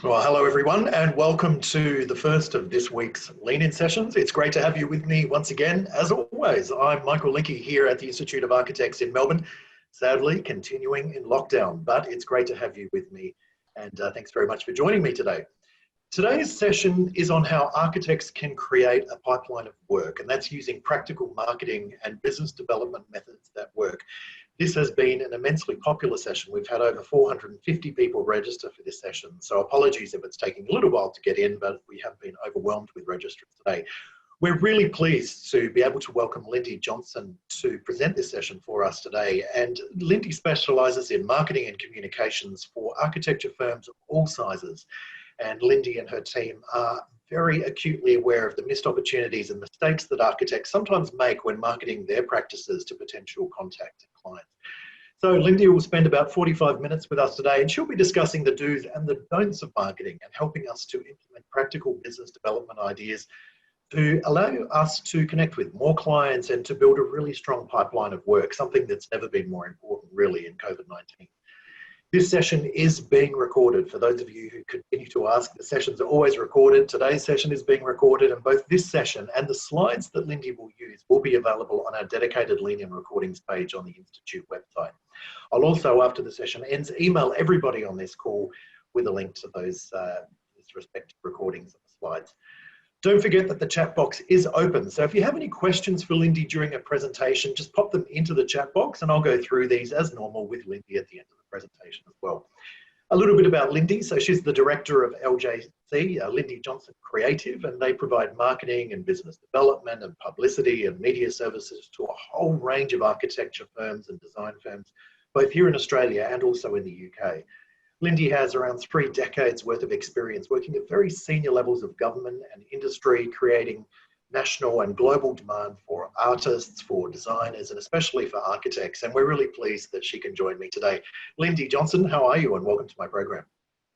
Well, hello everyone, and welcome to the first of this week's Lean-In sessions. It's great to have you with me once again. As always, I'm Michael Linky here at the Institute of Architects in Melbourne, sadly continuing in lockdown, but it's great to have you with me, and thanks very much for joining me today. Today's session is on how architects can create a pipeline of work, and that's using practical marketing and business development methods that work. This has been an immensely popular session. We've had over 450 people register for this session, so apologies if it's taking a little while to get in, but we have been overwhelmed with registrants today. We're really pleased to be able to welcome Lindy Johnson to present this session for us today. And Lindy specialises in marketing and communications for architecture firms of all sizes. And Lindy and her team are very acutely aware of the missed opportunities and mistakes that architects sometimes make when marketing their practices to potential contacts and clients. So Lindy will spend about 45 minutes with us today, and she'll be discussing the do's and the don'ts of marketing and helping us to implement practical business development ideas to allow us to connect with more clients and to build a really strong pipeline of work, something that's never been more important really in COVID-19. This session is being recorded. For those of you who continue to ask, the sessions are always recorded. Today's session is being recorded, and both this session and the slides that Lindy will use will be available on our dedicated Lean-In recordings page on the Institute website. I'll also, after the session ends, email everybody on this call with a link to those respective recordings of the slides. Don't forget that the chat box is open. So if you have any questions for Lindy during a presentation, just pop them into the chat box and I'll go through these as normal with Lindy at the end of the presentation as well. A little bit about Lindy. So she's the director of LJC, Lindy Johnson Creative, and they provide marketing and business development and publicity and media services to a whole range of architecture firms and design firms, both here in Australia and also in the UK. Lindy has around 3 decades worth of experience working at very senior levels of government and industry, creating national and global demand for artists, for designers, and especially for architects. And we're really pleased that she can join me today. Lindy Johnson, how are you? And welcome to my program.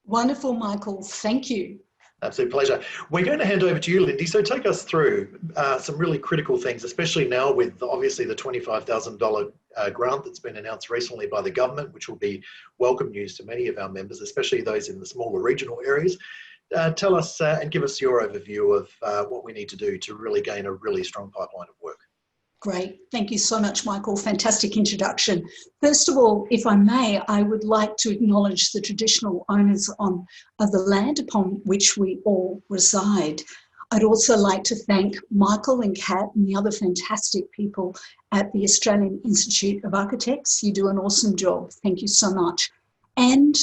Wonderful, Michael. Thank you. Absolute pleasure. We're going to hand over to you, Lindy. So take us through some really critical things, especially now with obviously the $25,000 grant that's been announced recently by the government, which will be welcome news to many of our members, especially those in the smaller regional areas. Tell us and give us your overview of what we need to do to really gain a really strong pipeline of work. Great. Thank you so much, Michael. Fantastic introduction. First of all, if I may, I would like to acknowledge the traditional owners of the land upon which we all reside. I'd also like to thank Michael and Kat and the other fantastic people at the Australian Institute of Architects. You do an awesome job. Thank you so much. And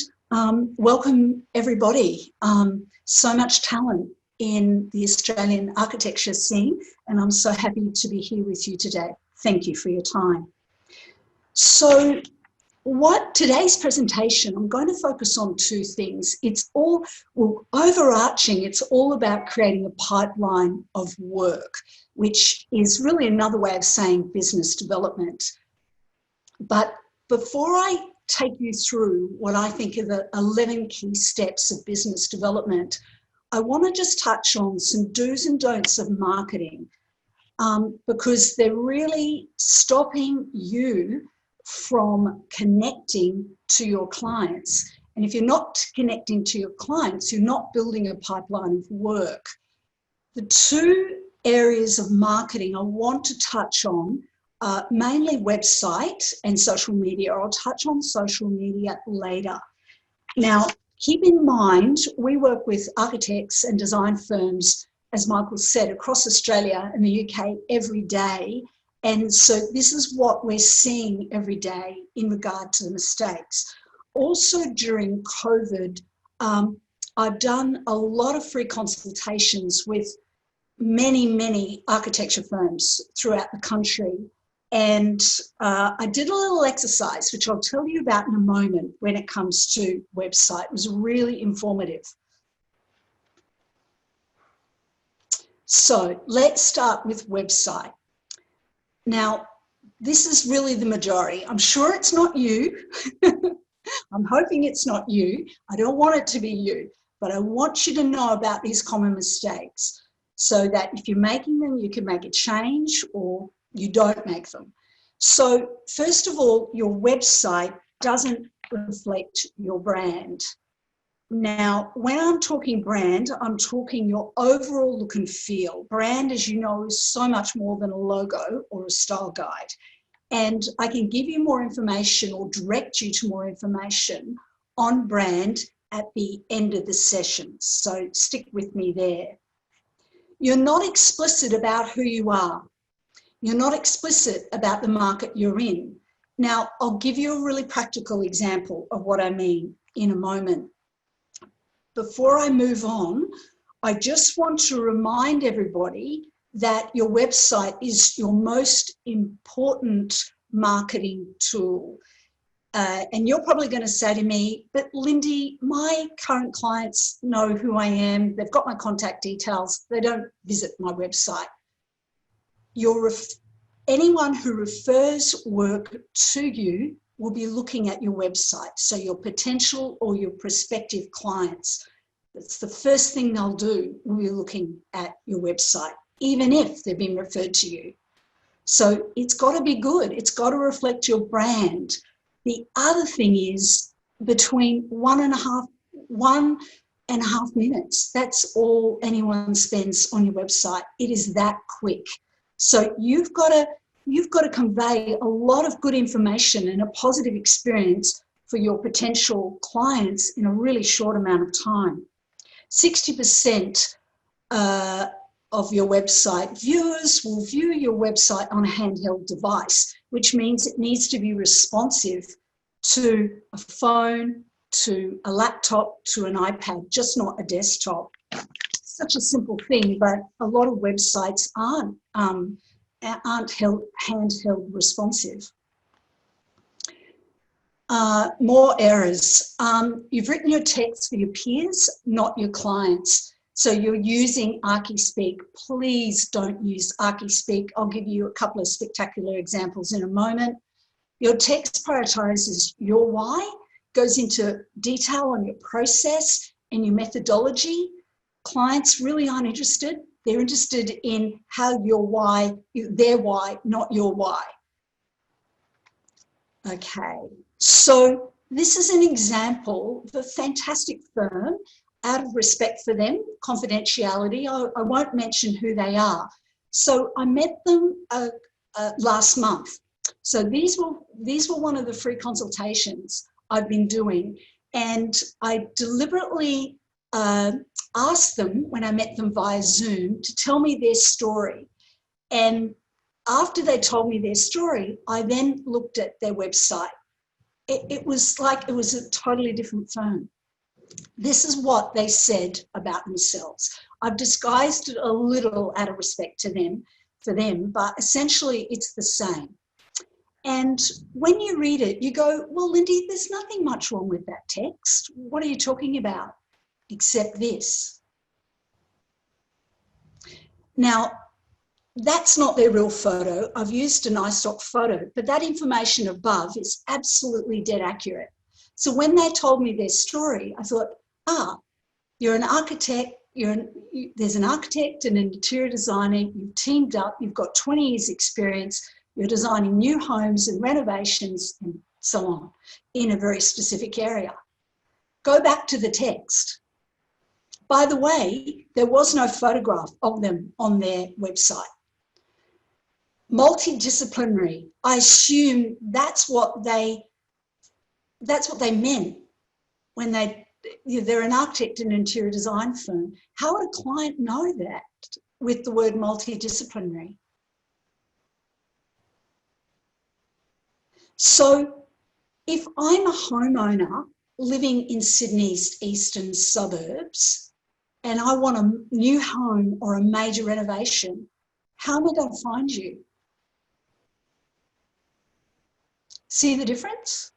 welcome everybody. So much talent in the Australian architecture scene, and I'm so happy to be here with you today. Thank you for your time. So today's presentation, I'm going to focus on 2 things. It's all, well, overarching, it's all about creating a pipeline of work, which is really another way of saying business development. But before I take you through what I think are the 11 key steps of business development, I want to just touch on some do's and don'ts of marketing because they're really stopping you from connecting to your clients. And if you're not connecting to your clients, you're not building a pipeline of work. The 2 areas of marketing I want to touch on are mainly website and social media. I'll touch on social media later. Now, keep in mind, we work with architects and design firms, as Michael said, across Australia and the UK every day. And so this is what we're seeing every day in regard to the mistakes. Also during COVID, I've done a lot of free consultations with many architecture firms throughout the country. And I did a little exercise, which I'll tell you about in a moment when it comes to website. It was really informative. So let's start with website. Now, this is really the majority. I'm sure it's not you. I'm hoping it's not you. I don't want it to be you, but I want you to know about these common mistakes so that if you're making them, you can make a change or you don't make them. So first of all, your website doesn't reflect your brand. Now, when I'm talking brand, I'm talking your overall look and feel. Brand, as you know, is so much more than a logo or a style guide. And I can give you more information or direct you to more information on brand at the end of the session. So stick with me there. You're not explicit about who you are. You're not explicit about the market you're in. Now, I'll give you a really practical example of what I mean in a moment. Before I move on, I just want to remind everybody that your website is your most important marketing tool. And you're probably going to say to me, but Lindy, my current clients know who I am. They've got my contact details. They don't visit my website. Anyone who refers work to you will be looking at your website. So your potential or your prospective clients, that's the first thing they'll do when you're looking at your website, even if they've been referred to you. So it's got to be good. It's got to reflect your brand. The other thing is between one and a half minutes. That's all anyone spends on your website. It is that quick. So you've got to convey a lot of good information and a positive experience for your potential clients in a really short amount of time. 60% of your website viewers will view your website on a handheld device, which means it needs to be responsive to a phone, to a laptop, to an iPad, just not a desktop. Such a simple thing, but a lot of websites aren't handheld responsive. More errors. You've written your text for your peers, not your clients. So you're using ArchiSpeak. Please don't use ArchiSpeak. I'll give you a couple of spectacular examples in a moment. Your text prioritizes your why, goes into detail on your process and your methodology. Clients really aren't interested. They're interested in how your why, their why, not your why. Okay, so this is an example of a fantastic firm. Out of respect for them, confidentiality, I won't mention who they are. So I met them last month. So these were one of the free consultations I've been doing, and I deliberately asked them when I met them via Zoom to tell me their story. And after they told me their story, I then looked at their website. It was like it was a totally different firm. This is what they said about themselves. I've disguised it a little out of respect to them, for them, but essentially it's the same. And when you read it, you go, well, Lindy, there's nothing much wrong with that text. What are you talking about? Except this. Now, that's not their real photo. I've used an iStock photo, but that information above is absolutely dead accurate. So when they told me their story, I thought, you're an architect, there's an architect and an interior designer, you've teamed up, you've got 20 years experience, you're designing new homes and renovations and so on in a very specific area. Go back to the text. By the way, there was no photograph of them on their website. Multidisciplinary, I assume that's what they meant when they're an architect and interior design firm. How would a client know that with the word multidisciplinary? So if I'm a homeowner living in Sydney's eastern suburbs and I want a new home or a major renovation, how am I going to find you? See the difference?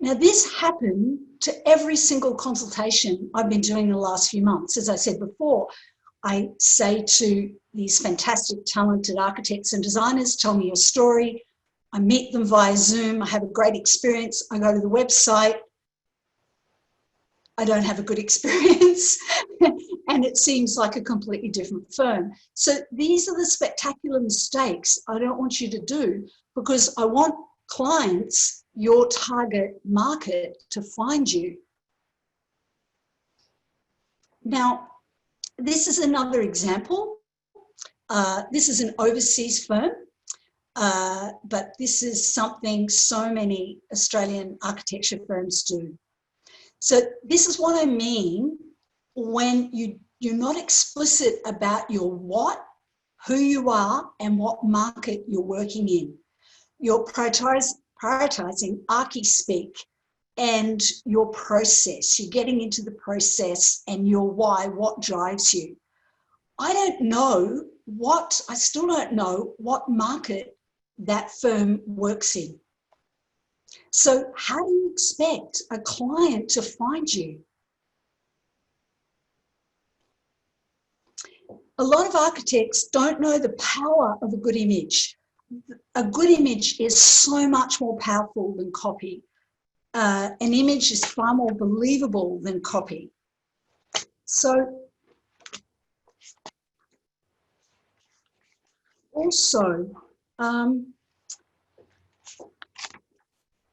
Now, this happened to every single consultation I've been doing in the last few months. As I said before, I say to these fantastic, talented architects and designers, tell me your story. I meet them via Zoom. I have a great experience. I go to the website. I don't have a good experience. And it seems like a completely different firm. So these are the spectacular mistakes I don't want you to do, because I want clients, your target market, to find you. Now, this is another example. This is an overseas firm, but this is something so many Australian architecture firms do. So this is what I mean when you're not explicit about your what, who you are, and what market you're working in. You're prioritizing archi-speak and your process. You're getting into the process and your why, what drives you. I still don't know what market that firm works in. So how do you expect a client to find you? A lot of architects don't know the power of a good image. A good image is so much more powerful than copy. An image is far more believable than copy. So also,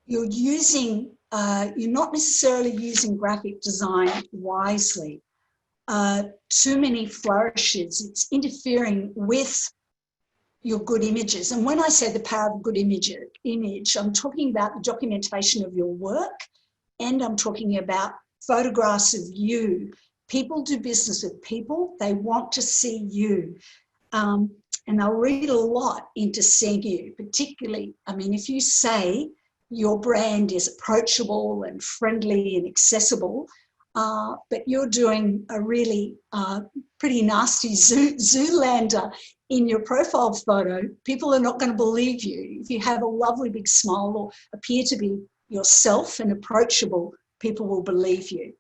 you're not necessarily using graphic design wisely. Too many flourishes, it's interfering with your good images. And when I say the power of a good image, I'm talking about the documentation of your work, and I'm talking about photographs of you. People do business with people. They want to see you. And they'll read a lot into seeing you, particularly, I mean, if you say your brand is approachable and friendly and accessible, but you're doing a really pretty nasty Zoolander in your profile photo, people are not going to believe you. If you have a lovely big smile or appear to be yourself and approachable, people will believe you.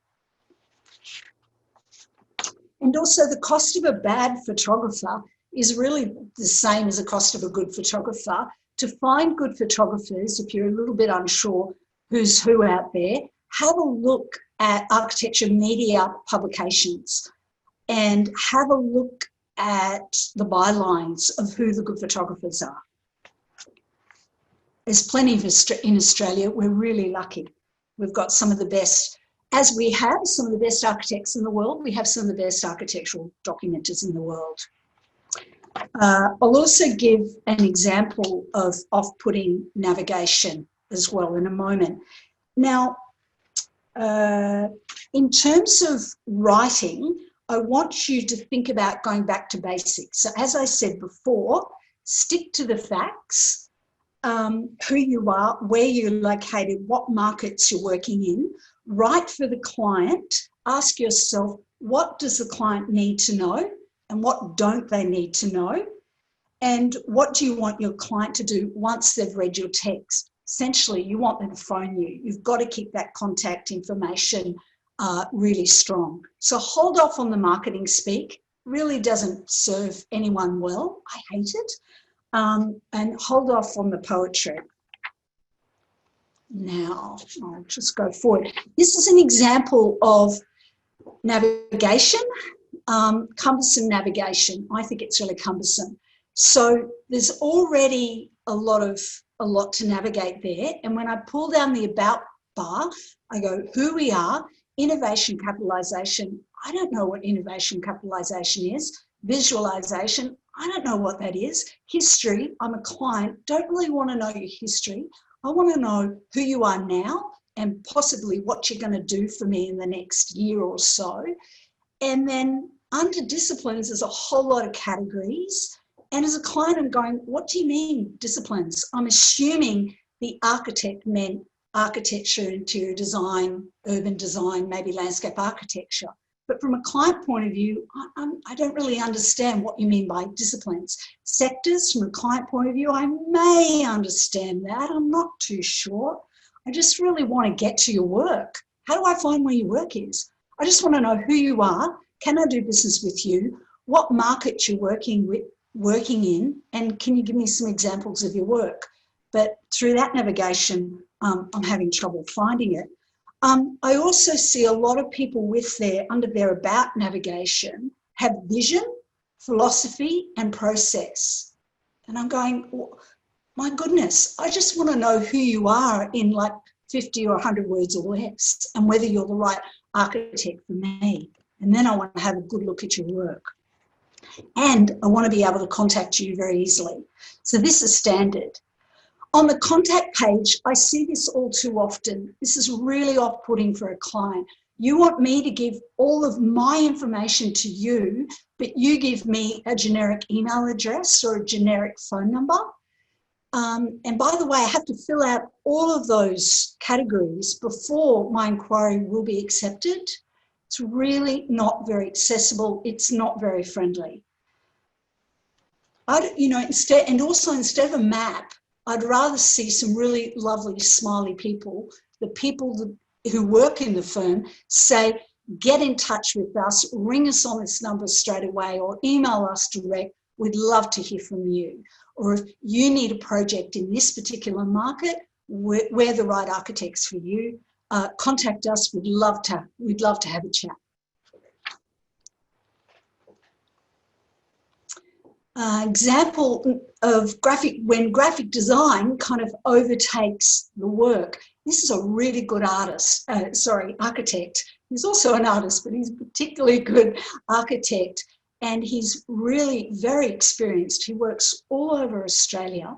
And also the cost of a bad photographer is really the same as the cost of a good photographer. To find good photographers, if you're a little bit unsure who's who out there, have a look at architecture media publications and have a look at the bylines of who the good photographers are. There's plenty of in Australia. We're really lucky. We've got some of the best, as we have some of the best architects in the world, we have some of the best architectural documenters in the world. I'll also give an example of off-putting navigation as well in a moment. Now, in terms of writing, I want you to think about going back to basics. So as I said before, stick to the facts, who you are, where you're located, what markets you're working in. Write for the client. Ask yourself, what does the client need to know and what don't they need to know? And what do you want your client to do once they've read your text? Essentially, you want them to phone you. You've got to keep that contact information really strong. So hold off on the marketing speak. Really doesn't serve anyone well. I hate it. And hold off on the poetry. Now, I'll just go forward. This is an example of navigation, cumbersome navigation. I think it's really cumbersome. So there's already a lot to navigate there. And when I pull down the about bar, I go, who we are, innovation capitalisation. I don't know what innovation capitalisation is. Visualisation, I don't know what that is. History, I'm a client, don't really want to know your history. I want to know who you are now and possibly what you're going to do for me in the next year or so. And then under disciplines, there's a whole lot of categories. And as a client, I'm going, what do you mean disciplines? I'm assuming the architect meant architecture, interior design, urban design, maybe landscape architecture. But from a client point of view, I don't really understand what you mean by disciplines. Sectors, from a client point of view, I may understand that. I'm not too sure. I just really want to get to your work. How do I find where your work is? I just want to know who you are. Can I do business with you? What market you're working in, and can you give me some examples of your work? But through that navigation, I'm having trouble finding it. I also see a lot of people with under their about navigation have vision, philosophy, and process. And I'm going, oh, my goodness, I just want to know who you are in like 50 or 100 words or less and whether you're the right architect for me. And then I want to have a good look at your work. And I want to be able to contact you very easily. So this is standard. On the contact page, I see this all too often. This is really off-putting for a client. You want me to give all of my information to you, but you give me a generic email address or a generic phone number. And by the way, I have to fill out all of those categories before my inquiry will be accepted. It's really not very accessible. It's not very friendly. Instead of a map, I'd rather see some really lovely, smiley people. The people who work in the firm say, get in touch with us, ring us on this number straight away, or email us direct. We'd love to hear from you. Or if you need a project in this particular market, we're the right architects for you. Contact us. We'd love to have a chat. Example of when graphic design kind of overtakes the work. This is a really good architect. He's also an artist, but he's a particularly good architect, and he's really very experienced. He works all over Australia,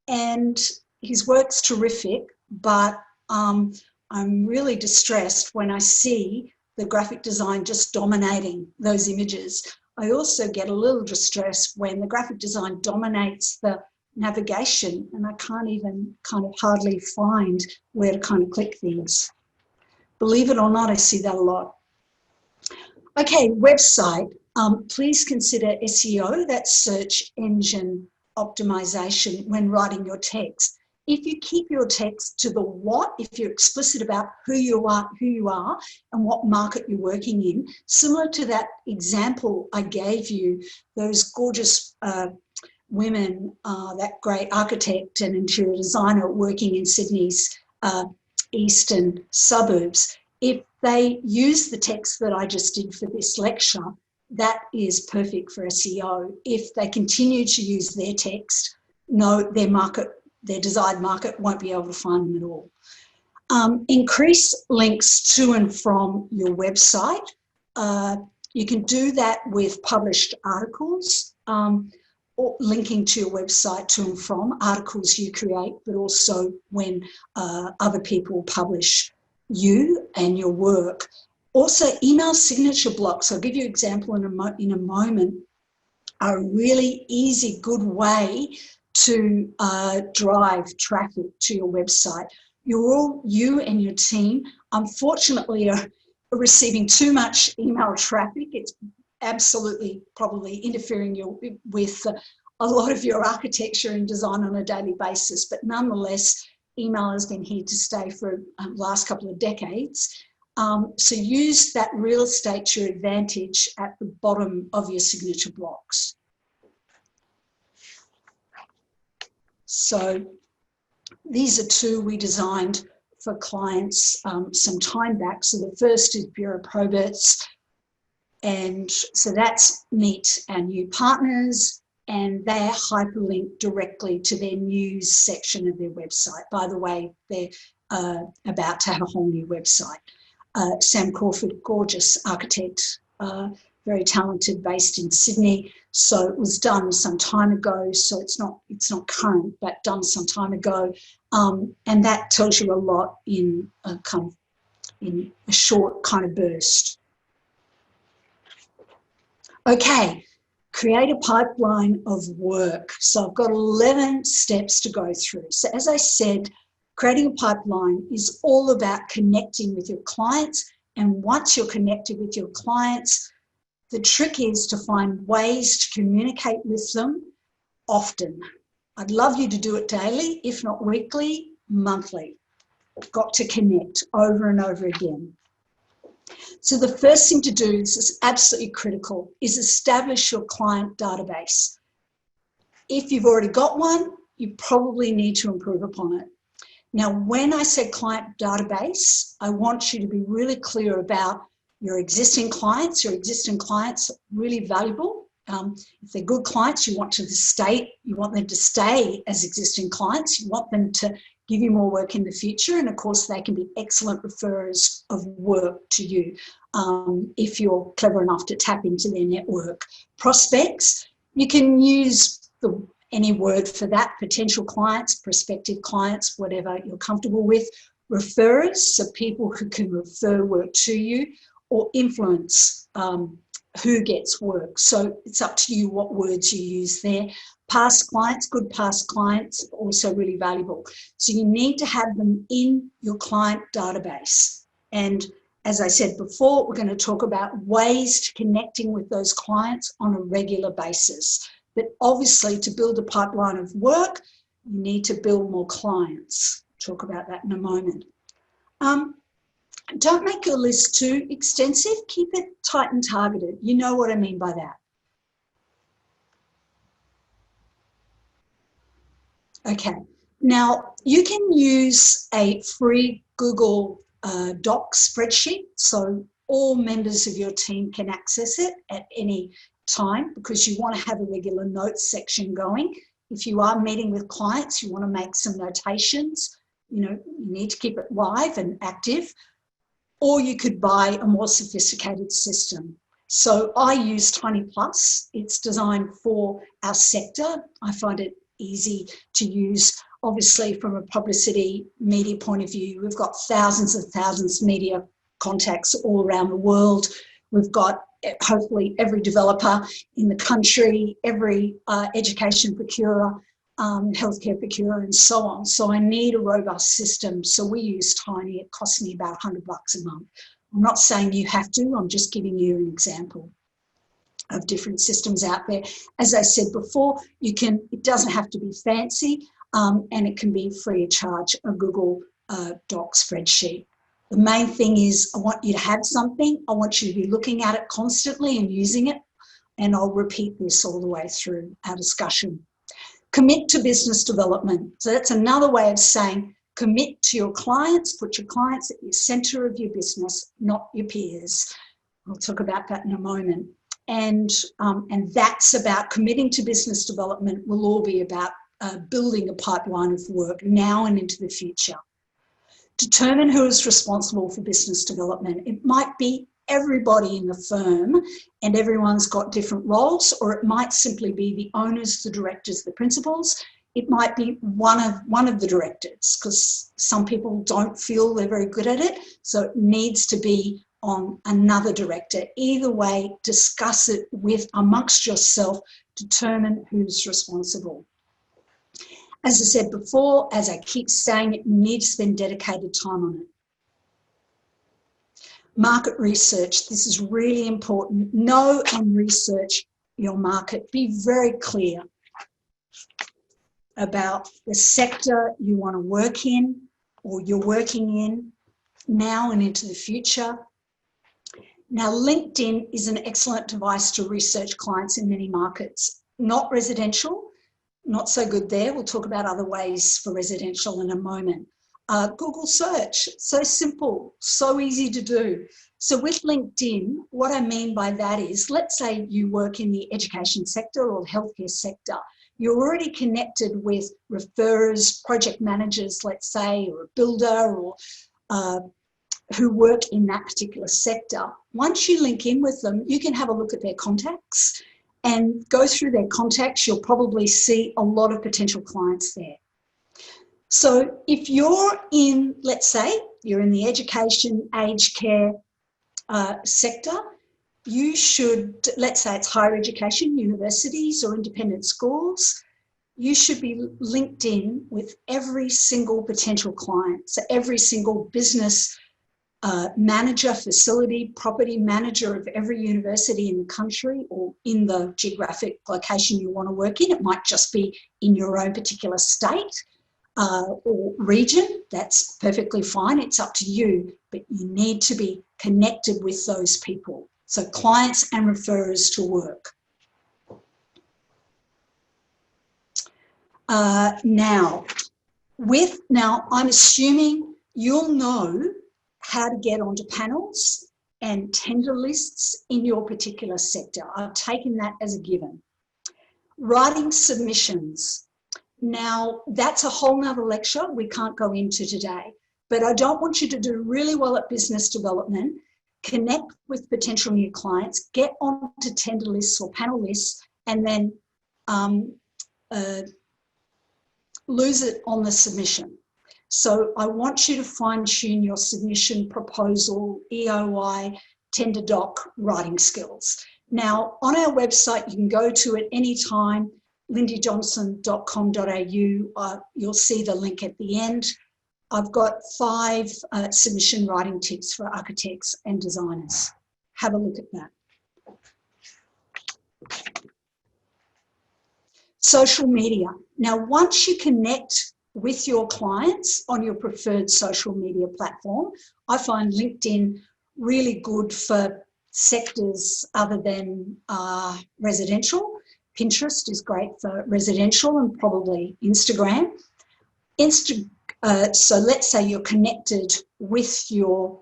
and his work's terrific, but I'm really distressed when I see the graphic design just dominating those images. I also get a little distressed when the graphic design dominates the navigation and I can't even hardly find where to kind of click things. Believe it or not, I see that a lot. Okay, website. Please consider SEO, that's search engine optimization, when writing your text. If you keep your text to the what, if you're explicit about who you are and what market you're working in, similar to that example I gave you, those gorgeous women, that great architect and interior designer working in Sydney's eastern suburbs, if they use the text that I just did for this lecture, that is perfect for SEO. If they continue to use their text, no, their desired market won't be able to find them at all. Increase links to and from your website. You can do that with published articles, or linking to your website to and from articles you create, but also when other people publish you and your work. Also, email signature blocks. I'll give you an example in a moment. A really easy, good way to drive traffic to your website. You and your team, unfortunately, are receiving too much email traffic. It's absolutely probably interfering with a lot of your architecture and design on a daily basis, but nonetheless, email has been here to stay for the last couple of decades. So use that real estate to your advantage at the bottom of your signature blocks. So these are two we designed for clients some time back. So the first is Bureau Proberts, and so that's meet our new partners, and they're hyperlinked directly to their news section of their website. By the way, they're about to have a whole new website. Sam Crawford, gorgeous architect, very talented, based in Sydney. So it was done some time ago. So it's not current, but done some time ago. And that tells you a lot in a short kind of burst. Okay, create a pipeline of work. So I've got 11 steps to go through. So as I said, creating a pipeline is all about connecting with your clients. And once you're connected with your clients, the trick is to find ways to communicate with them often. I'd love you to do it daily, if not weekly, monthly. Got to connect over and over again. So the first thing to do, this is absolutely critical, is establish your client database. If you've already got one, you probably need to improve upon it. Now, when I say client database, I want you to be really clear about your existing clients. Your existing clients are really valuable. If they're good clients, you want them to stay as existing clients. You want them to give you more work in the future. And of course, they can be excellent referrers of work to you if you're clever enough to tap into their network. Prospects, you can use any word for that, potential clients, prospective clients, whatever you're comfortable with. Referrers, so people who can refer work to you, or influence who gets work. So it's up to you what words you use there. Past clients, good past clients, also really valuable. So you need to have them in your client database. And as I said before, we're going to talk about ways to connecting with those clients on a regular basis. But obviously, to build a pipeline of work, you need to build more clients. We'll talk about that in a moment. Don't make your list too extensive. Keep it tight and targeted. You know what I mean by that. Okay. Now, you can use a free Google Docs spreadsheet, so all members of your team can access it at any time, because you want to have a regular notes section going. If you are meeting with clients, you want to make some notations. You know, you need to keep it live and active. Or you could buy a more sophisticated system. So I use Tiny Plus. It's designed for our sector. I find it easy to use. Obviously, from a publicity media point of view, we've got thousands and thousands of media contacts all around the world. We've got hopefully every developer in the country, every education procurer, healthcare procurer, and so on. So I need a robust system. So we use Tiny. It costs me about $100 a month. I'm not saying you have to. I'm just giving you an example of different systems out there. As I said before, you can. It doesn't have to be fancy, and it can be free of charge. A Google Doc spreadsheet. The main thing is I want you to have something. I want you to be looking at it constantly and using it. And I'll repeat this all the way through our discussion. Commit to business development. So that's another way of saying commit to your clients, put your clients at the centre of your business, not your peers. I'll talk about that in a moment. And that's about committing to business development. Will all be about building a pipeline of work now and into the future. Determine who is responsible for business development. It might be everybody in the firm and everyone's got different roles, or it might simply be the owners, the directors, the principals. It might be one of the directors, because some people don't feel they're very good at it. So it needs to be on another director. Either way, discuss it with amongst yourself, determine who's responsible. As I said before, as I keep saying it, you need to spend dedicated time on it. Market research, this is really important. Know and research your market. Be very clear about the sector you want to work in or you're working in now and into the future. Now, LinkedIn is an excellent device to research clients in many markets. Not residential, not so good there. We'll talk about other ways for residential in a moment. Google search, so simple, so easy to do. So with LinkedIn, what I mean by that is, let's say you work in the education sector or the healthcare sector. You're already connected with referrers, project managers, let's say, or a builder, or who work in that particular sector. Once you link in with them, you can have a look at their contacts and go through their contacts. You'll probably see a lot of potential clients there. So if you're in, let's say, you're in the education, aged care sector, you should, let's say it's higher education, universities or independent schools, you should be linked in with every single potential client. So every single business manager, facility, property manager of every university in the country or in the geographic location you want to work in. It might just be in your own particular state or region. That's perfectly fine. It's up to you, but you need to be connected with those people. So clients and referrers to work. Now, I'm assuming you'll know how to get onto panels and tender lists in your particular sector. I've taken that as a given. Writing submissions. Now, that's a whole nother lecture we can't go into today, but I don't want you to do really well at business development, connect with potential new clients, get onto tender lists or panel lists, and then lose it on the submission. So I want you to fine tune your submission, proposal, EOI, tender doc writing skills. Now, on our website, you can go to it anytime, lindyjohnson.com.au. You'll see the link at the end. I've got 5 submission writing tips for architects and designers. Have a look at that. Social media. Now, once you connect with your clients on your preferred social media platform, I find LinkedIn really good for sectors other than residential. Pinterest is great for residential, and probably Instagram. So let's say you're connected with your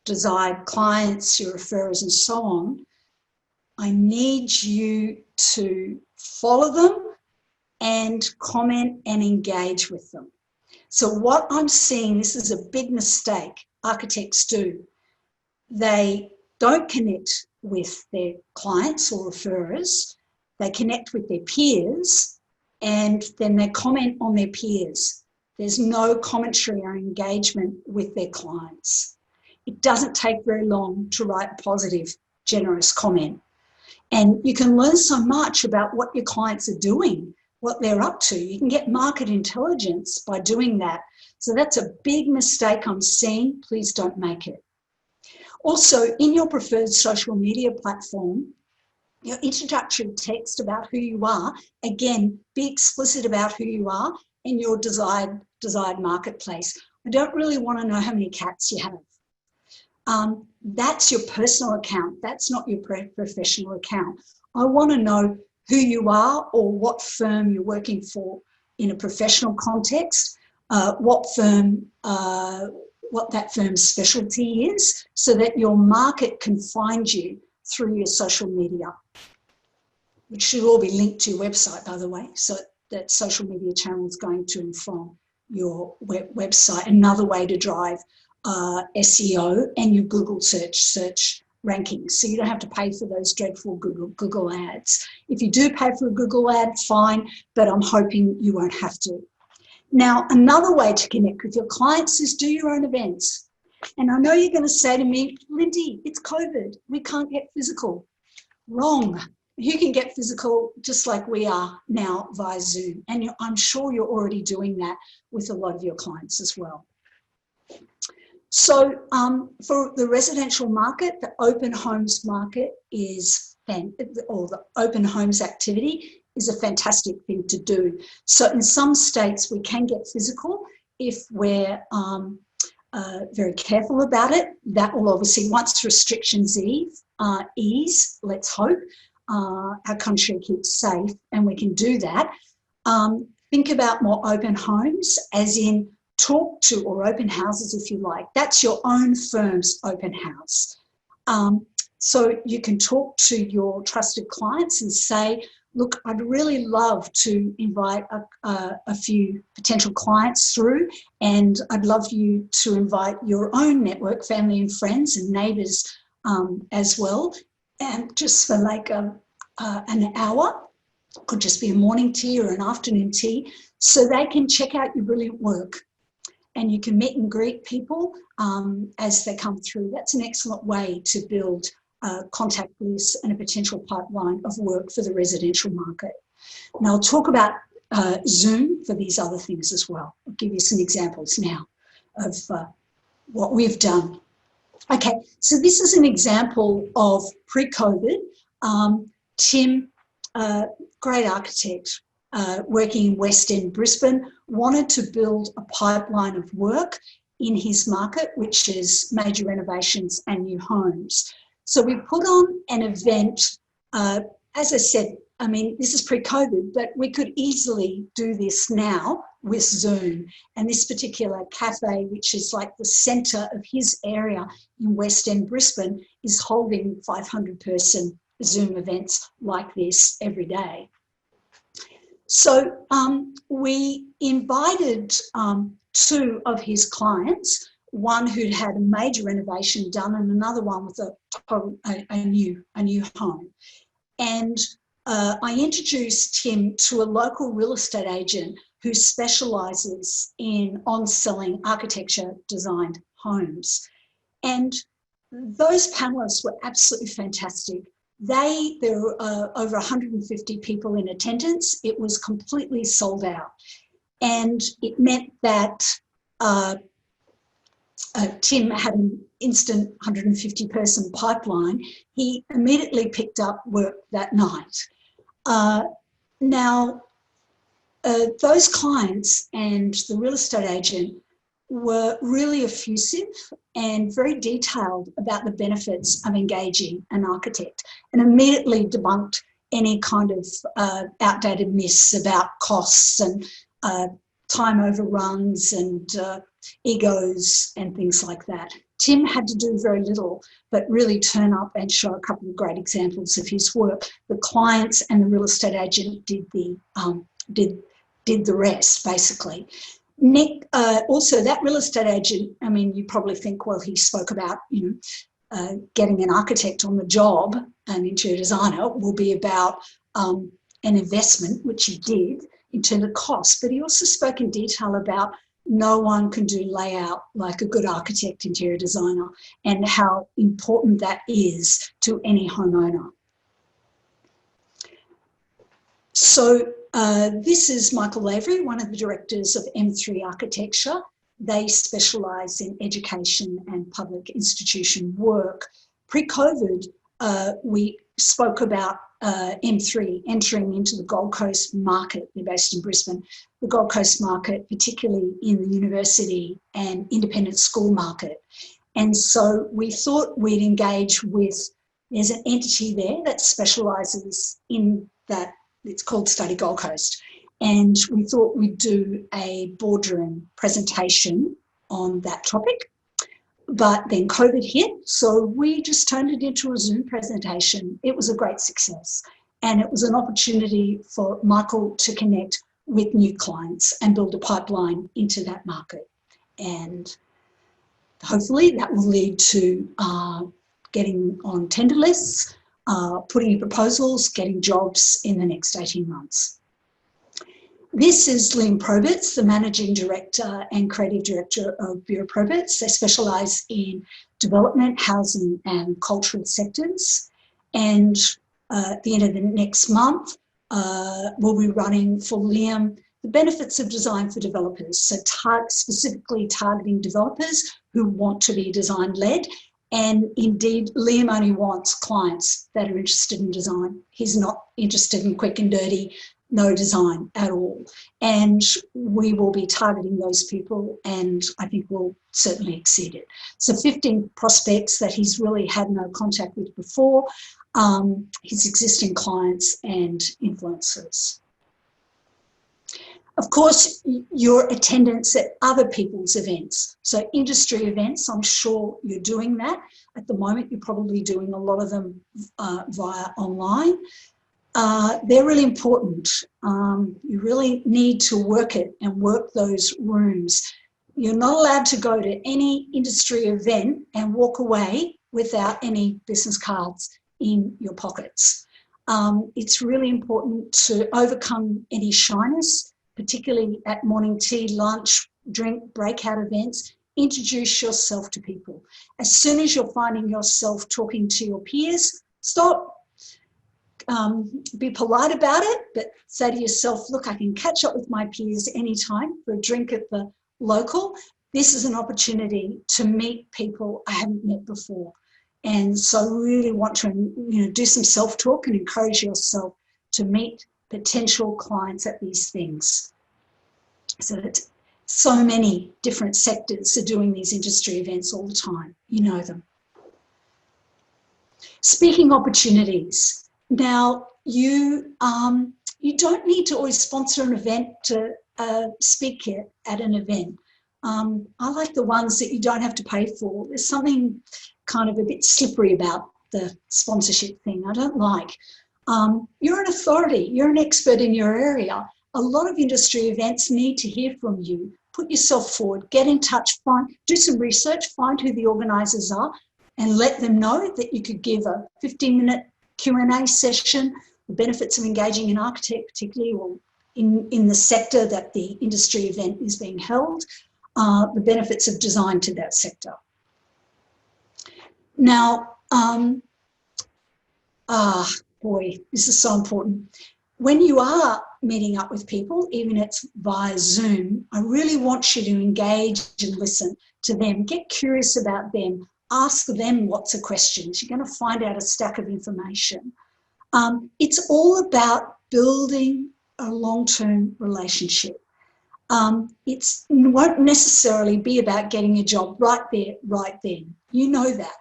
desired clients, your referrers and so on. I need you to follow them and comment and engage with them. So what I'm seeing, this is a big mistake architects do. They don't connect with their clients or referrers. They connect with their peers, and then they comment on their peers. There's no commentary or engagement with their clients. It doesn't take very long to write a positive, generous comment. And you can learn so much about what your clients are doing, what they're up to. You can get market intelligence by doing that. So that's a big mistake I'm seeing. Please don't make it. Also, in your preferred social media platform, your introductory text about who you are, again, be explicit about who you are and your desired marketplace. I don't really want to know how many cats you have. That's your personal account. That's not your professional account. I want to know who you are or what firm you're working for in a professional context, what that firm's specialty is, so that your market can find you through your social media, which should all be linked to your website, by the way, so that social media channel is going to and from your website. Another way to drive SEO and your Google search rankings. So you don't have to pay for those dreadful Google ads. If you do pay for a Google ad, fine, but I'm hoping you won't have to. Now, another way to connect with your clients is do your own events. And I know you're going to say to me, Lindy, it's COVID. We can't get physical. Wrong. You can get physical just like we are now via Zoom. And I'm sure you're already doing that with a lot of your clients as well. So for the residential market, the open homes market is, or the open homes activity is a fantastic thing to do. So in some states we can get physical if we're very careful about it. That will obviously, once restrictions ease, let's hope, our country keeps safe and we can do that. Think about more open homes, as in talk to, or open houses if you like. That's your own firm's open house. So you can talk to your trusted clients and say, look, I'd really love to invite a few potential clients through, and I'd love you to invite your own network, family and friends and neighbours as well, and just for like an hour, could just be a morning tea or an afternoon tea, so they can check out your brilliant work. And you can meet and greet people as they come through. That's an excellent way to build contact lists and a potential pipeline of work for the residential market. Now I'll talk about Zoom for these other things as well. I'll give you some examples now of what we've done. Okay, so this is an example of pre-COVID. Tim, great architect, working in West End Brisbane, wanted to build a pipeline of work in his market, which is major renovations and new homes. So we put on an event, as I said, I mean, this is pre-COVID, but we could easily do this now with Zoom. And this particular cafe, which is like the centre of his area in West End Brisbane, is holding 500-person Zoom events like this every day. So we invited two of his clients, one who'd had a major renovation done and another one with a new home. And I introduced him to a local real estate agent who specialises in on-selling architecture designed homes. And those panellists were absolutely fantastic. There were over 150 people in attendance. It was completely sold out. And it meant that Tim had an instant 150-person pipeline. He immediately picked up work that night. Now, those clients and the real estate agent were really effusive and very detailed about the benefits of engaging an architect, and immediately debunked any kind of outdated myths about costs and time overruns and egos and things like that. Tim had to do very little, but really turn up and show a couple of great examples of his work. The clients and the real estate agent did the rest, basically. Nick, also that real estate agent, I mean, you probably think, well, he spoke about, getting an architect on the job, an interior designer, will be about an investment, which he did in terms of cost, but he also spoke in detail about no one can do layout like a good architect, interior designer, and how important that is to any homeowner. So this is Michael Lavery, one of the directors of M3 Architecture. They specialise in education and public institution work. Pre-COVID, we spoke about M3 entering into the Gold Coast market. They're based in Brisbane. The Gold Coast market, particularly in the university and independent school market. And so we thought we'd engage with, there's an entity there that specialises in that. It's called Study Gold Coast. And we thought we'd do a boardroom presentation on that topic. But then COVID hit, so we just turned it into a Zoom presentation. It was a great success. And it was an opportunity for Michael to connect with new clients and build a pipeline into that market. And hopefully that will lead to getting on tender lists, putting in proposals, getting jobs in the next 18 months. This is Liam Probitz, the Managing Director and Creative Director of Bureau Probitz. They specialise in development, housing and cultural sectors. And at the end of the next month, we'll be running for Liam the benefits of design for developers. So specifically targeting developers who want to be design-led. And indeed, Liam only wants clients that are interested in design. He's not interested in quick and dirty, no design at all. And we will be targeting those people, and I think we'll certainly exceed it. So 15 prospects that he's really had no contact with before, his existing clients and influencers. Of course, your attendance at other people's events. So industry events, I'm sure you're doing that. At the moment, you're probably doing a lot of them via online. They're really important. You really need to work it and work those rooms. You're not allowed to go to any industry event and walk away without any business cards in your pockets. It's really important to overcome any shyness, particularly at morning tea, lunch, drink, breakout events. Introduce yourself to people. As soon as you're finding yourself talking to your peers, stop. Be polite about it, but say to yourself, look, I can catch up with my peers anytime for a drink at the local. This is an opportunity to meet people I haven't met before. And so I really want to do some self-talk and encourage yourself to meet potential clients at these things. So that so many different sectors are doing these industry events all the time. You know them. Speaking opportunities. Now, you don't need to always sponsor an event to speak at an event. I like the ones that you don't have to pay for. There's something kind of a bit slippery about the sponsorship thing I don't like. You're an authority, you're an expert in your area, A lot of industry events need to hear from you. Put yourself forward, get in touch, do some research, find who the organisers are, and let them know that you could give a 15-minute Q&A session, the benefits of engaging an architect, particularly or in the sector that the industry event is being held, the benefits of design to that sector. Now, boy, this is so important. When you are meeting up with people, even if it's via Zoom, I really want you to engage and listen to them. Get curious about them. Ask them lots of questions. You're going to find out a stack of information. It's all about building a long-term relationship. It won't necessarily be about getting a job right there, right then. You know that.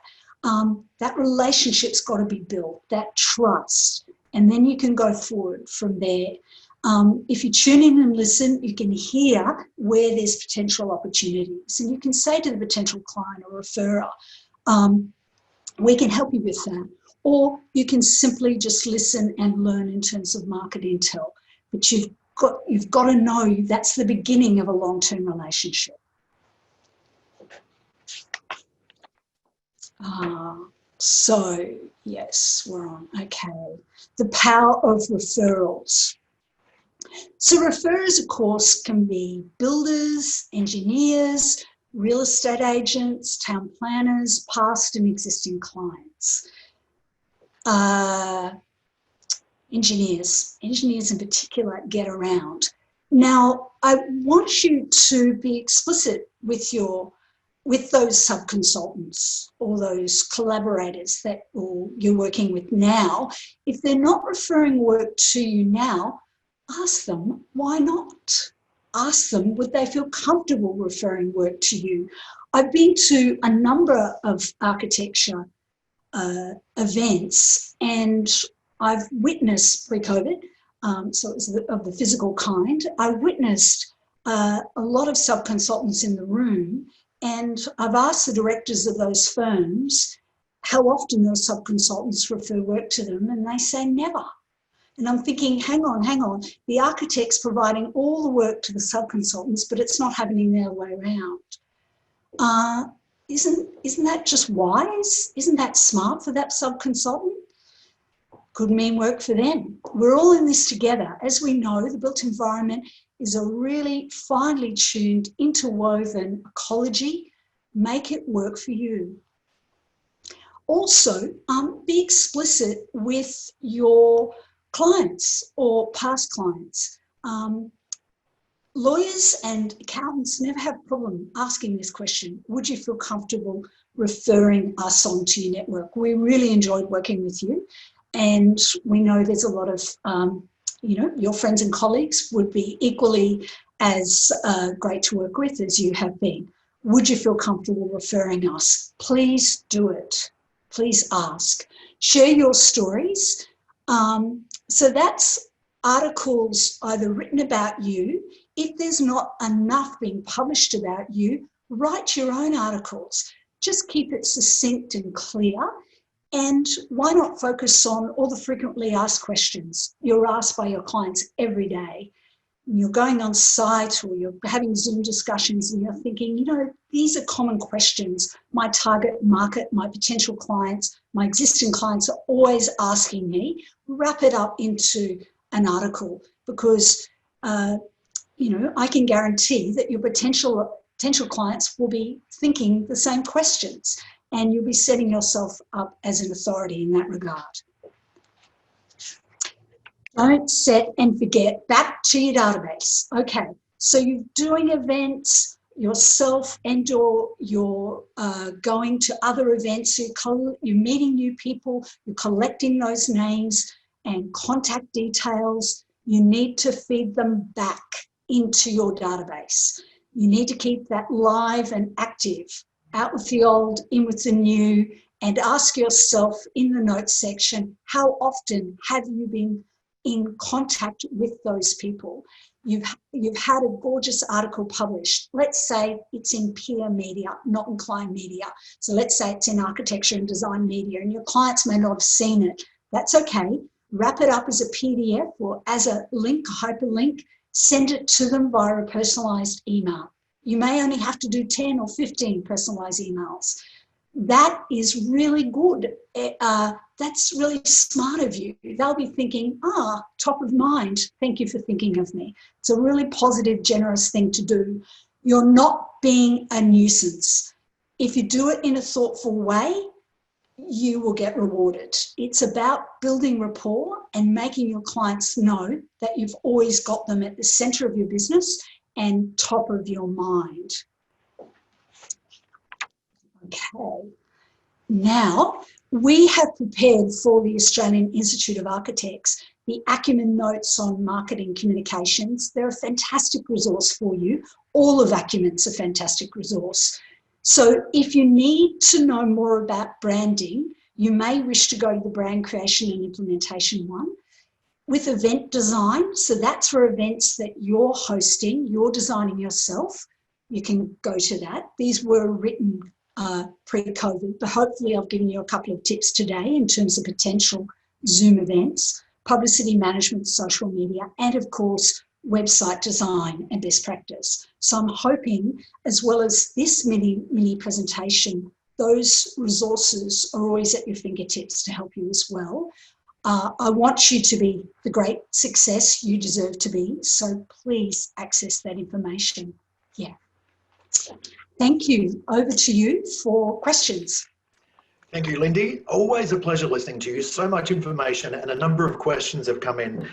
That relationship's got to be built, that trust, and then you can go forward from there. If you tune in and listen, you can hear where there's potential opportunities, and you can say to the potential client or referrer, we can help you with that. Or you can simply just listen and learn in terms of market intel. But you've got to know that's the beginning of a long-term relationship. So, yes, we're on. Okay. The power of referrals. So referrers, of course, can be builders, engineers, real estate agents, town planners, past and existing clients. Engineers in particular get around. Now, I want you to be explicit with those sub-consultants or those collaborators that you're working with now. If they're not referring work to you now, ask them, why not? Ask them, would they feel comfortable referring work to you? I've been to a number of architecture events, and I've witnessed pre-COVID, so it was of the physical kind, I witnessed a lot of sub-consultants in the room, and I've asked the directors of those firms how often those sub-consultants refer work to them, and they say never. And I'm thinking, hang on, the architect's providing all the work to the sub-consultants, but it's not happening the other way around. Isn't that just wise? Isn't that smart for that sub-consultant? Could mean work for them. We're all in this together. As we know, the built environment is a really finely tuned, interwoven ecology. Make it work for you. Also, be explicit with your clients or past clients. Lawyers and accountants never have a problem asking this question. Would you feel comfortable referring us on to your network? We really enjoyed working with you, and we know there's a lot of, your friends and colleagues would be equally as great to work with as you have been. Would you feel comfortable referring us? Please do it. Please ask. Share your stories. So that's articles either written about you. If there's not enough being published about you, write your own articles. Just keep it succinct and clear. And why not focus on all the frequently asked questions you're asked by your clients every day? You're going on site or you're having Zoom discussions and you're thinking, these are common questions. My target market, my potential clients, my existing clients are always asking me. Wrap it up into an article because, I can guarantee that your potential clients will be thinking the same questions, and you'll be setting yourself up as an authority in that regard. Don't set and forget. Back to your database. Okay, so you're doing events yourself and or you're going to other events, you're meeting new people, you're collecting those names and contact details. You need to feed them back into your database. You need to keep that live and active, out with the old, in with the new, and ask yourself in the notes section, how often have you been in contact with those people? You've had a gorgeous article published. Let's say it's in peer media, not in client media. So let's say it's in architecture and design media, and your clients may not have seen it. That's okay. Wrap it up as a PDF or as a link, a hyperlink, send it to them via a personalised email. You may only have to do 10 or 15 personalised emails. That is really good. That's really smart of you. They'll be thinking, top of mind, thank you for thinking of me. It's a really positive, generous thing to do. You're not being a nuisance. If you do it in a thoughtful way, you will get rewarded. It's about building rapport and making your clients know that you've always got them at the centre of your business and top of your mind. Okay, now we have prepared for the Australian Institute of Architects the Acumen Notes on Marketing Communications. They're a fantastic resource for you. All of Acumen's a fantastic resource. So if you need to know more about branding, you may wish to go to the brand creation and implementation one. With event design, so that's for events that you're hosting, you're designing yourself, you can go to that. These were written pre-COVID, but hopefully I've given you a couple of tips today in terms of potential Zoom events, publicity management, social media, and of course, website design and best practice. So I'm hoping, as well as this mini presentation, those resources are always at your fingertips to help you as well. I want you to be the great success you deserve to be, so please access that information. Yeah. Thank you. Over to you for questions. Thank you, Lindy. Always a pleasure listening to you. So much information, and a number of questions have come in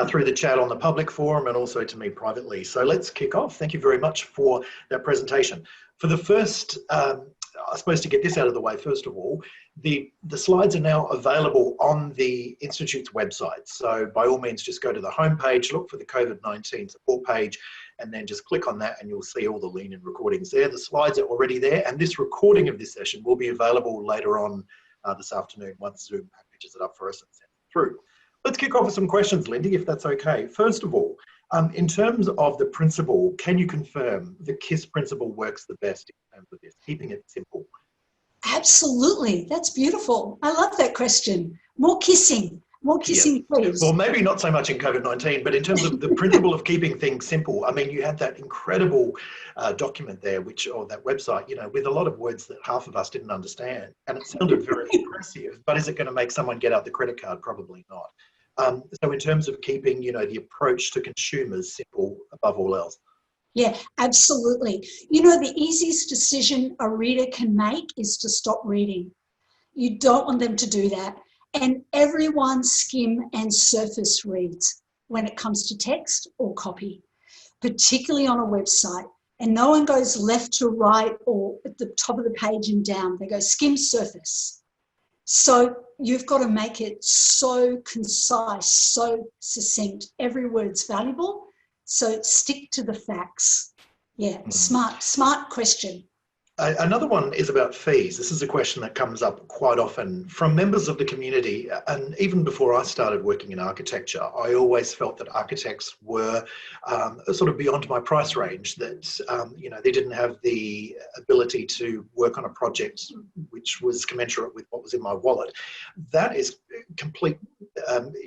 through the chat on the public forum and also to me privately. So let's kick off. Thank you very much for that presentation. For the first, I suppose to get this out of the way, first of all, the slides are now available on the Institute's website. So by all means, just go to the homepage, look for the COVID-19 support page, and then just click on that and you'll see all the lean-in recordings there. The slides are already there, and this recording of this session will be available later on this afternoon once Zoom packages it up for us and sends it through. Let's kick off with some questions, Lindy, if that's okay. First of all, in terms of the principle, can you confirm the KISS principle works the best in terms of this, keeping it simple? Absolutely. That's beautiful. I love that question. More kissing. More kissing, please. Well, maybe not so much in COVID-19, but in terms of the principle of keeping things simple. I mean, you had that incredible document there, or that website, you know, with a lot of words that half of us didn't understand. And it sounded very impressive, but is it going to make someone get out the credit card? Probably not. So in terms of keeping, you know, the approach to consumers simple above all else. Yeah, absolutely. You know, the easiest decision a reader can make is to stop reading. You don't want them to do that. And everyone skim and surface reads when it comes to text or copy, particularly on a website. And no one goes left to right or at the top of the page and down. They go skim surface. So you've got to make it so concise, so succinct. Every word's valuable. So stick to the facts. Yeah, smart question. Another one is about fees. This is a question that comes up quite often from members of the community. And even before I started working in architecture, I always felt that architects were sort of beyond my price range, that, you know, they didn't have the ability to work on a project which was commensurate with what was in my wallet. That is complete,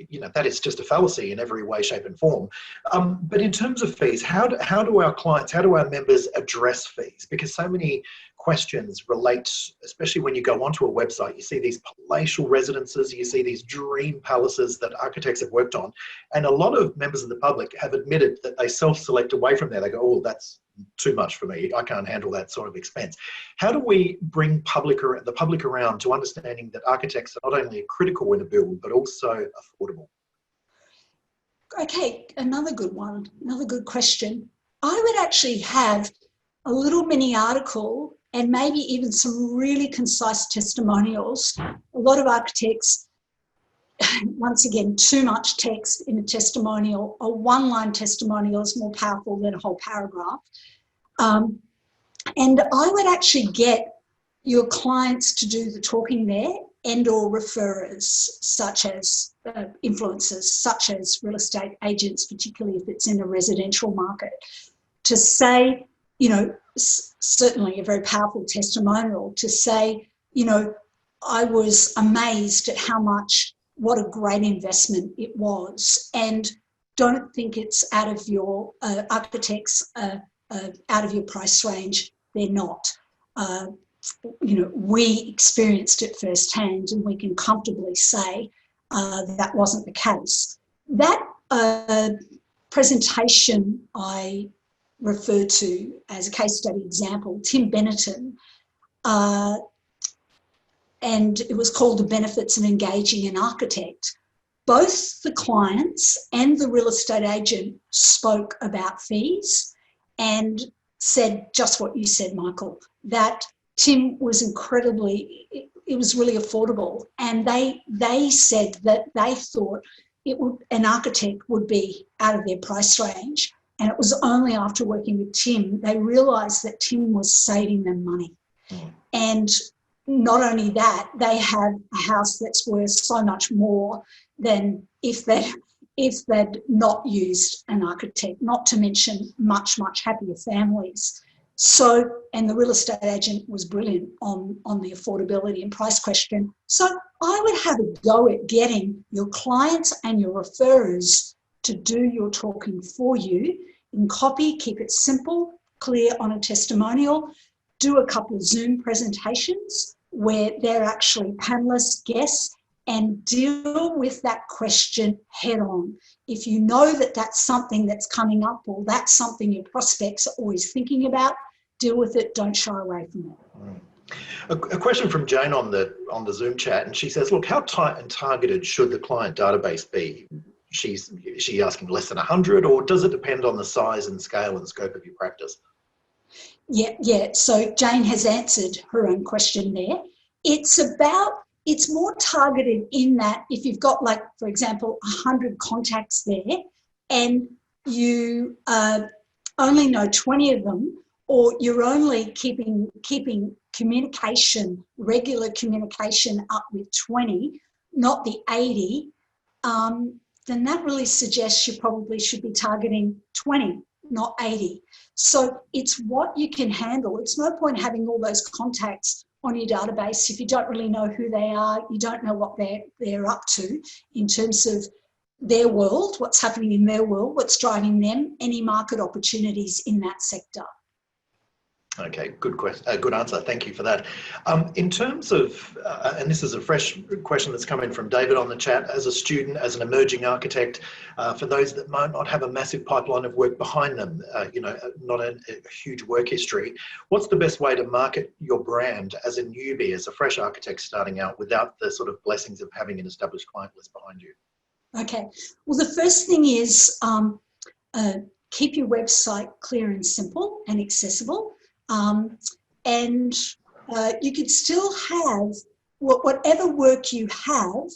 you know, that is just a fallacy in every way, shape and form. But in terms of fees, how do our clients, how do our members address fees? Because so many questions relate, especially when you go onto a website, you see these palatial residences, you see these dream palaces that architects have worked on. And a lot of members of the public have admitted that they self-select away from there. They go, oh, that's too much for me. I can't handle that sort of expense. How do we bring the public around to understanding that architects are not only critical in a build, but also affordable? Okay, another good one, another good question. I would actually have a little mini article and maybe even some really concise testimonials. A lot of architects, once again, too much text in a testimonial. A one-line testimonial is more powerful than a whole paragraph. And I would actually get your clients to do the talking there, and or referrers, such as influencers, such as real estate agents, particularly if it's in a residential market, to say, you know, certainly a very powerful testimonial to say, you know, I was amazed at how much, what a great investment it was. And don't think it's out of your architects out of your price range. They're not. We experienced it firsthand, and we can comfortably say that wasn't the case. That presentation I refer to as a case study example, Tim Benetton, and it was called The Benefits of Engaging an Architect. Both the clients and the real estate agent spoke about fees and said just what you said, Michael, that Tim was incredibly, it was really affordable. And they said that they thought an architect would be out of their price range. And it was only after working with Tim, they realised that Tim was saving them money. And not only that, they have a house that's worth so much more than if they'd not used an architect, not to mention much, much happier families. So, and the real estate agent was brilliant on the affordability and price question. So I would have a go at getting your clients and your referrers to do your talking for you in copy, keep it simple, clear on a testimonial, do a couple of Zoom presentations where they're actually panelists, guests, and deal with that question head on. If you know that that's something that's coming up or that's something your prospects are always thinking about, deal with it, don't shy away from it. A question from Jane on the Zoom chat, and she says, look, how tight and targeted should the client database be? Is she asking less than 100, or does it depend on the size and scale and scope of your practice? Yeah. So Jane has answered her own question there. It's more targeted in that if you've got, like, for example, 100 contacts there and you only know 20 of them, or you're only keeping communication, regular communication up with 20, not the 80, then that really suggests you probably should be targeting 20, not 80. So it's what you can handle. It's no point having all those contacts on your database if you don't really know who they are, you don't know what they're up to in terms of their world, what's happening in their world, what's driving them, any market opportunities in that sector. Okay, good question. Good answer. Thank you for that. In terms of, and this is a fresh question that's come in from David on the chat, as a student, as an emerging architect, for those that might not have a massive pipeline of work behind them, not a huge work history, what's the best way to market your brand as a newbie, as a fresh architect starting out, without the sort of blessings of having an established client list behind you? Okay. Well, the first thing is keep your website clear and simple and accessible. And you could still have whatever work you have,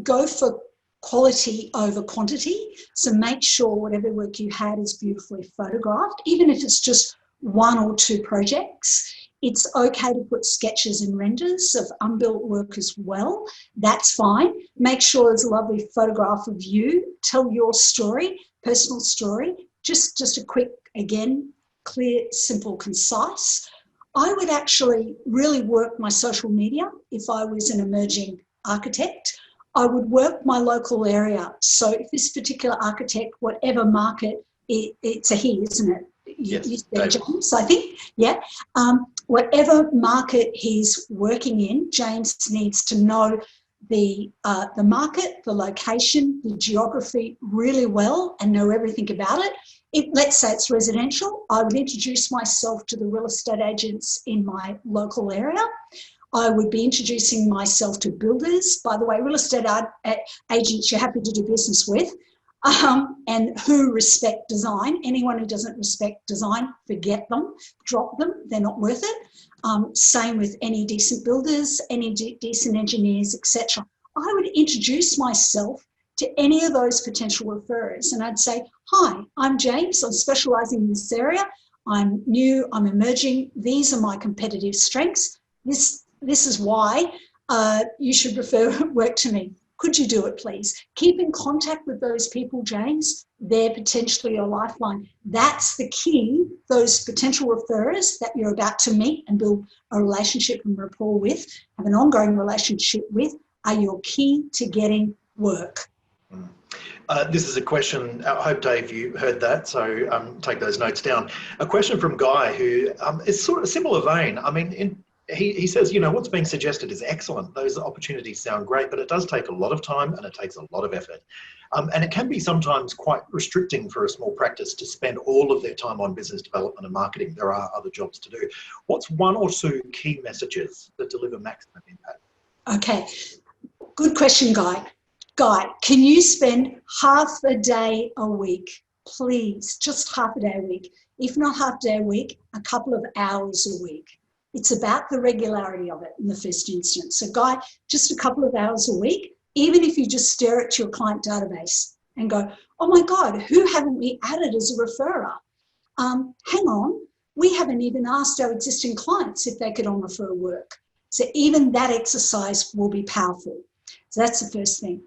go for quality over quantity. So make sure whatever work you had is beautifully photographed, even if it's just one or two projects. It's okay to put sketches and renders of unbuilt work as well. That's fine. Make sure there's a lovely photograph of you. Tell your story, personal story. Just a quick, again, clear, simple, concise. I would actually really work my social media if I was an emerging architect. I would work my local area. So if this particular architect, whatever market, it's a he, isn't it? Yes, James, I think. Yeah. Whatever market he's working in, James needs to know the market, the location, the geography really well and know everything about it. Let's say it's residential, I would introduce myself to the real estate agents in my local area. I would be introducing myself to builders. By the way, real estate agents you're happy to do business with, and who respect design. Anyone who doesn't respect design, forget them, drop them, they're not worth it. Same with any decent builders, any decent engineers, etc. I would introduce myself to any of those potential referrers and I'd say, hi, I'm James, I'm specialising in this area, I'm new, I'm emerging, these are my competitive strengths, this is why you should refer work to me. Could you do it, please? Keep in contact with those people, James. They're potentially your lifeline. That's the key. Those potential referrers that you're about to meet and build a relationship and rapport with, have an ongoing relationship with, are your key to getting work. This is a question, I hope, Dave, you heard that, so take those notes down. A question from Guy, who is sort of a similar vein. I mean, he says, you know, what's being suggested is excellent. Those opportunities sound great, but it does take a lot of time and it takes a lot of effort. And it can be sometimes quite restricting for a small practice to spend all of their time on business development and marketing. There are other jobs to do. What's one or two key messages that deliver maximum impact? Okay, good question, Guy. Guy, can you spend half a day a week, please, just half a day a week, if not half a day a week, a couple of hours a week. It's about the regularity of it in the first instance. So Guy, just a couple of hours a week, even if you just stare at your client database and go, oh my God, who haven't we added as a referrer? Hang on, we haven't even asked our existing clients if they could on refer work. So even that exercise will be powerful. So that's the first thing.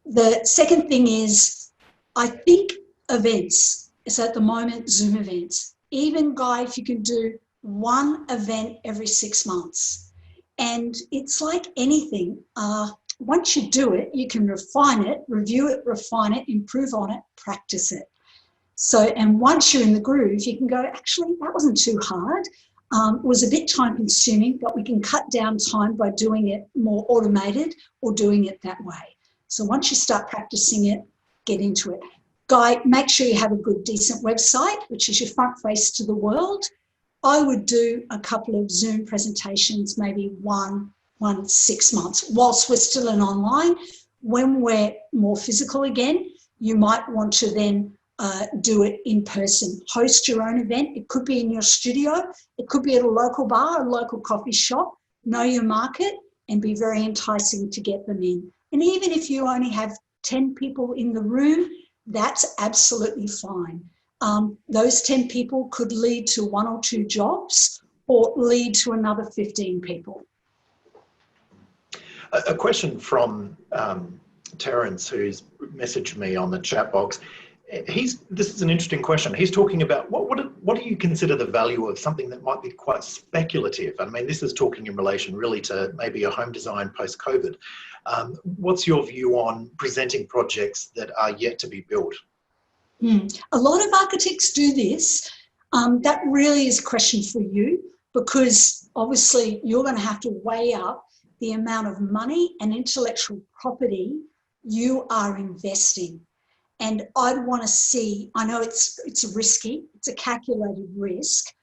The second thing is, I think events, is at the moment Zoom events. Even Guy, if you can do one event every 6 months. And it's like anything, once you do it, you can refine it, review it, refine it, improve on it, practice it. So, and once you're in the groove, you can go, actually, that wasn't too hard. It was a bit time consuming, but we can cut down time by doing it more automated or doing it that way. So once you start practicing it, get into it. Guy, make sure you have a good, decent website, which is your front face to the world. I would do a couple of Zoom presentations, maybe one 6 months, whilst we're still in online. When we're more physical again, you might want to then do it in person. Host your own event. It could be in your studio. It could be at a local bar, a local coffee shop. Know your market and be very enticing to get them in. And even if you only have 10 people in the room, that's absolutely fine. Those 10 people could lead to 1 or 2 jobs or lead to another 15 people. A question from Terence, who's messaged me on the chat box. This is an interesting question. He's talking about what do you consider the value of something that might be quite speculative? I mean, this is talking in relation really to maybe a home design post-COVID. What's your view on presenting projects that are yet to be built? A lot of architects do this. That really is a question for you, because obviously you're going to have to weigh up the amount of money and intellectual property you are investing. And I'd want to see, I know it's risky, it's a calculated risk,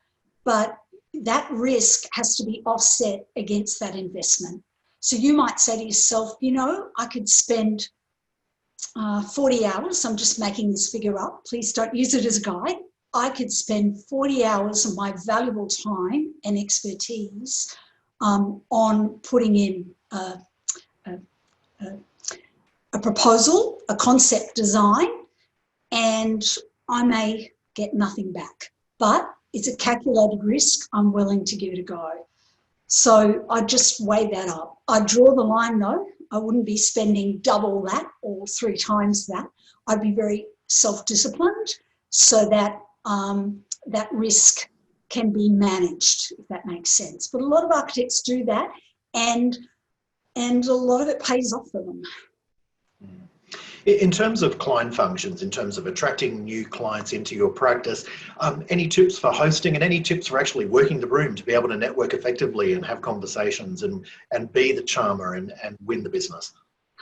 but that risk has to be offset against that investment. So you might say to yourself, you know, I could spend 40 hours, I'm just making this figure up, please don't use it as a guide. I could spend 40 hours of my valuable time and expertise on putting in a proposal, a concept design, and I may get nothing back. But it's a calculated risk, I'm willing to give it a go. So I just weigh that up. I draw the line though. I wouldn't be spending double that or 3 times that. I'd be very self-disciplined so that that risk can be managed, if that makes sense. But a lot of architects do that, and a lot of it pays off for them. In terms of client functions, in terms of attracting new clients into your practice, any tips for hosting and any tips for actually working the room to be able to network effectively and have conversations and be the charmer and win the business?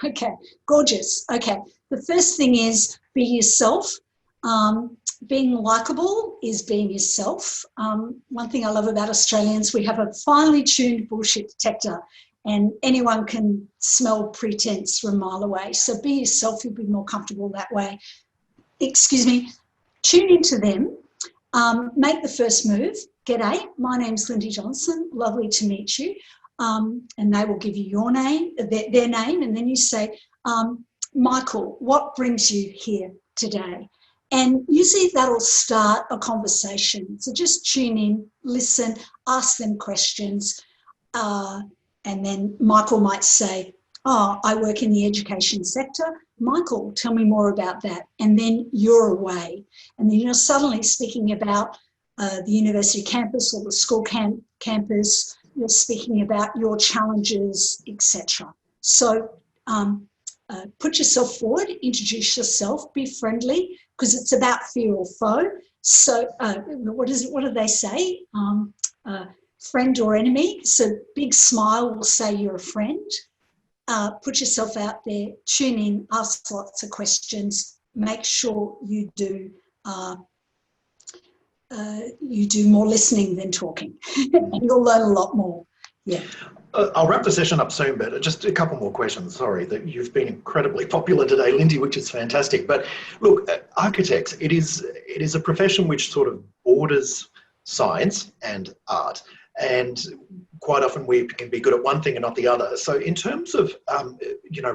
Okay, gorgeous. Okay, the first thing is be yourself. Being likable is being yourself. One thing I love about Australians, we have a finely tuned bullshit detector, and anyone can smell pretense from a mile away. So be yourself, you'll be more comfortable that way. Excuse me, tune into them, make the first move. G'day, my name's Lindy Johnson, lovely to meet you. And they will give you your name, their name, and then you say, Michael, what brings you here today? And usually that'll start a conversation. So just tune in, listen, ask them questions, and then Michael might say, oh, I work in the education sector. Michael, tell me more about that. And then you're away. And then you're suddenly speaking about the university campus or the school campus. You're speaking about your challenges, etc. So put yourself forward, introduce yourself, be friendly, because it's about fear or foe. So what do they say? Friend or enemy. So big smile will say you're a friend. Put yourself out there, tune in, ask lots of questions, make sure you do more listening than talking, and you'll learn a lot more. Yeah. I'll wrap the session up soon, but just a couple more questions. Sorry, that you've been incredibly popular today, Lindy, which is fantastic. But look, architects, it is a profession which sort of borders science and art, and quite often we can be good at one thing and not the other. So in terms of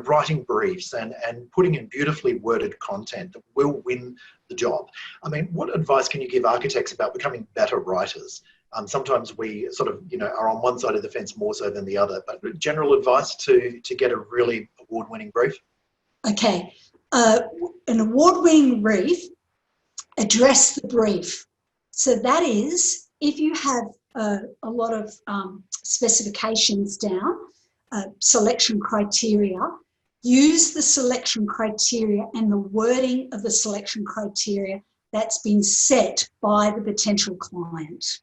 writing briefs and putting in beautifully worded content that will win the job, I mean, what advice can you give architects about becoming better writers? Sometimes we sort of, are on one side of the fence more so than the other, but general advice to get a really award-winning brief? Okay. An award-winning brief, address the brief. So that is, if you have a lot of specifications down, selection criteria, use the selection criteria and the wording of the selection criteria that's been set by the potential client.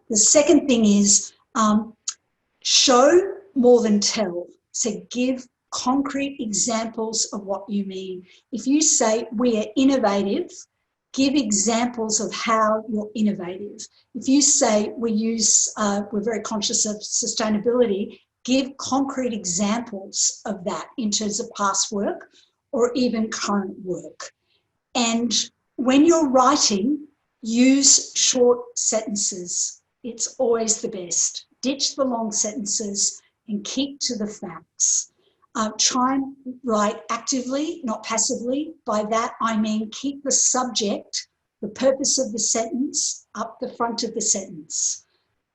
The second thing is show more than tell. So give concrete examples of what you mean. If you say we are innovative, give examples of how you're innovative. If you say we're very conscious of sustainability, give concrete examples of that in terms of past work or even current work. And when you're writing, use short sentences. It's always the best. Ditch the long sentences and keep to the facts. Try and write actively, not passively. By that, I mean keep the subject, the purpose of the sentence, up the front of the sentence.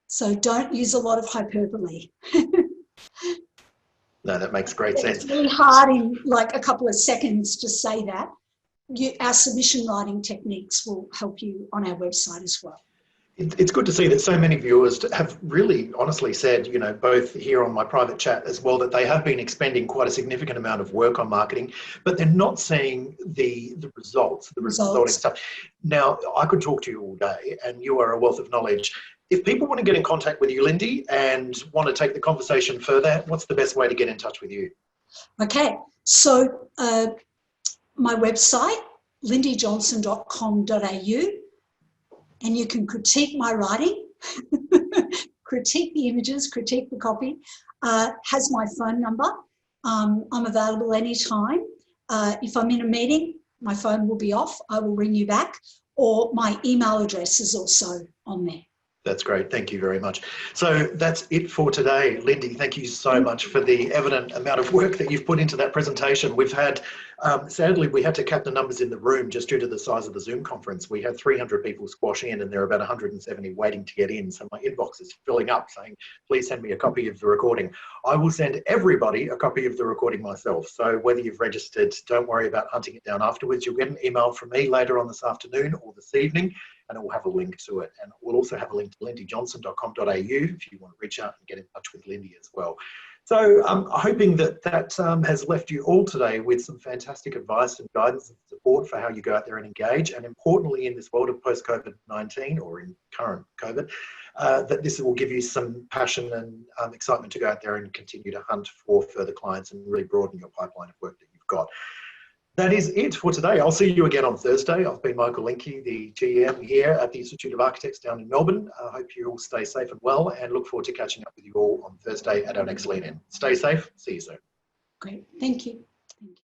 So don't use a lot of hyperbole. No, that makes great sense. It's really hard in like a couple of seconds to say that. Our submission writing techniques will help you on our website as well. It's good to see that so many viewers have really honestly said, both here on my private chat as well, that they have been expending quite a significant amount of work on marketing, but they're not seeing the results, the resulting stuff. Now, I could talk to you all day and you are a wealth of knowledge. If people want to get in contact with you, Lindy, and want to take the conversation further, what's the best way to get in touch with you? Okay, so my website, lindyjohnson.com.au, and you can critique my writing, critique the images, critique the copy, has my phone number. I'm available anytime. If I'm in a meeting, my phone will be off. I will ring you back, or my email address is also on there. That's great. Thank you very much. So that's it for today. Lindy, thank you so much for the evident amount of work that you've put into that presentation. We've had, sadly, we had to cap the numbers in the room just due to the size of the Zoom conference. We had 300 people squash in and there are about 170 waiting to get in. So my inbox is filling up saying, please send me a copy of the recording. I will send everybody a copy of the recording myself. So whether you've registered, don't worry about hunting it down afterwards. You'll get an email from me later on this afternoon or this evening, and it will have a link to it. And we'll also have a link to lindyjohnson.com.au if you want to reach out and get in touch with Lindy as well. So I'm hoping that has left you all today with some fantastic advice and guidance and support for how you go out there and engage. And importantly, in this world of post-COVID-19 or in current COVID, that this will give you some passion and excitement to go out there and continue to hunt for further clients and really broaden your pipeline of work that you've got. That is it for today. I'll see you again on Thursday. I've been Michael Linky, the GM here at the Institute of Architects down in Melbourne. I hope you all stay safe and well, and look forward to catching up with you all on Thursday at our next lean-in. Stay safe. See you soon. Great. Thank you. Thank you.